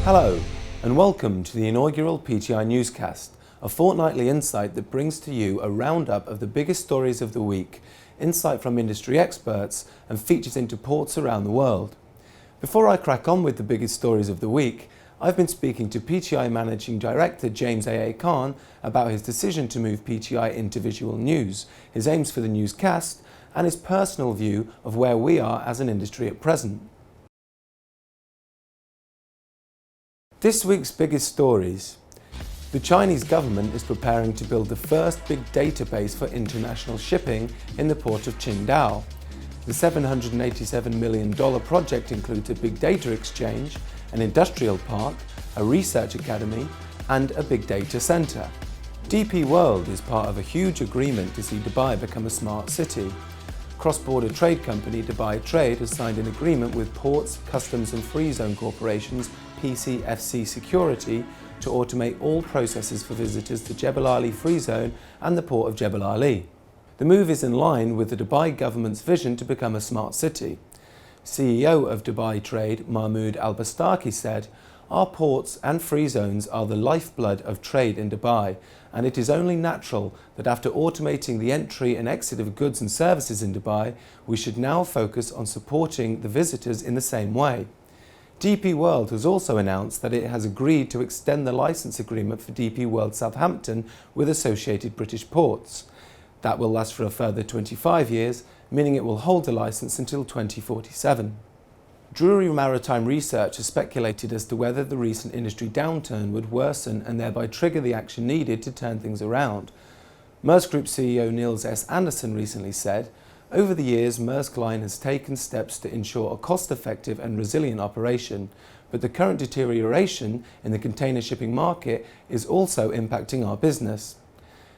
Hello, and welcome to the inaugural PTI Newscast, a fortnightly insight that brings to you a roundup of the biggest stories of the week, insight from industry experts, and features into ports around the world. Before I crack on with the biggest stories of the week, I've been speaking to PTI Managing Director James A. Khan about his decision to move PTI into visual news, his aims for the newscast, and his personal view of where we are as an industry at present. This week's biggest stories. The Chinese government is preparing to build the first big database for international shipping in the port of Qingdao. The $787 million project includes a big data exchange, an industrial park, a research academy, and a big data centre. DP World is part of a huge agreement to see Dubai become a smart city. Cross-border trade company Dubai Trade has signed an agreement with Ports, Customs and Free Zone Corporation's PCFC Security to automate all processes for visitors to Jebel Ali Free Zone and the port of Jebel Ali. The move is in line with the Dubai government's vision to become a smart city. CEO of Dubai Trade, Mahmoud Al-Bastaki, said, "Our ports and free zones are the lifeblood of trade in Dubai, and it is only natural that after automating the entry and exit of goods and services in Dubai, we should now focus on supporting the visitors in the same way." DP World has also announced that it has agreed to extend the license agreement for DP World Southampton with associated British ports. That will last for a further 25 years, meaning it will hold the license until 2047. Drury Maritime Research has speculated as to whether the recent industry downturn would worsen and thereby trigger the action needed to turn things around. Maersk Group CEO Niels S. Andersen recently said, "Over the years, Maersk Line has taken steps to ensure a cost-effective and resilient operation, but the current deterioration in the container shipping market is also impacting our business."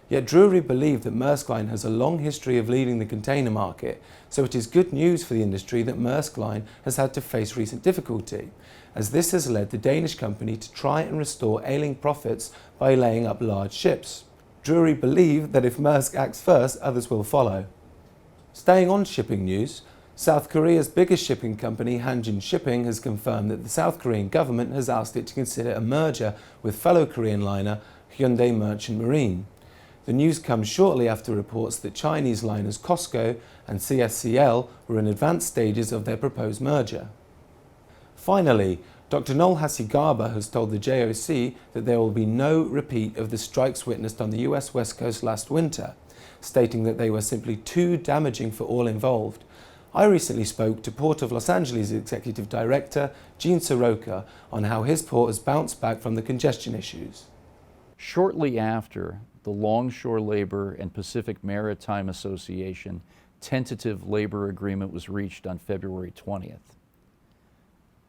Yet Drury believe that Maersk Line has a long history of leading the container market, so it is good news for the industry that Maersk Line has had to face recent difficulty, as this has led the Danish company to try and restore ailing profits by laying up large ships. Drury believe that if Maersk acts first, others will follow. Staying on shipping news, South Korea's biggest shipping company, Hanjin Shipping, has confirmed that the South Korean government has asked it to consider a merger with fellow Korean liner Hyundai Merchant Marine. The news comes shortly after reports that Chinese liners COSCO and CSCL were in advanced stages of their proposed merger. Finally, Dr. Noel Hasegawa has told the JOC that there will be no repeat of the strikes witnessed on the US West Coast last winter, stating that they were simply too damaging for all involved. I recently spoke to Port of Los Angeles Executive Director Gene Soroka on how his port has bounced back from the congestion issues. Shortly after the Longshore Labor and Pacific Maritime Association tentative labor agreement was reached on February 20th.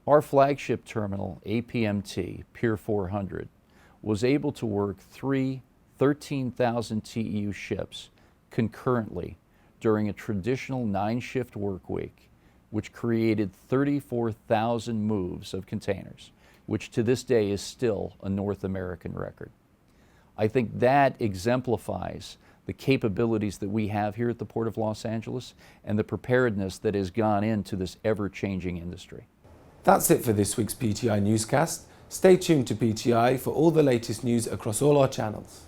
Our flagship terminal, APMT, Pier 400, was able to work three 13,000 TEU ships concurrently during a traditional 9-shift work week, which created 34,000 moves of containers, which to this day is still a North American record. I think that exemplifies the capabilities that we have here at the Port of Los Angeles and the preparedness that has gone into this ever-changing industry. That's it for this week's PTI Newscast. Stay tuned to PTI for all the latest news across all our channels.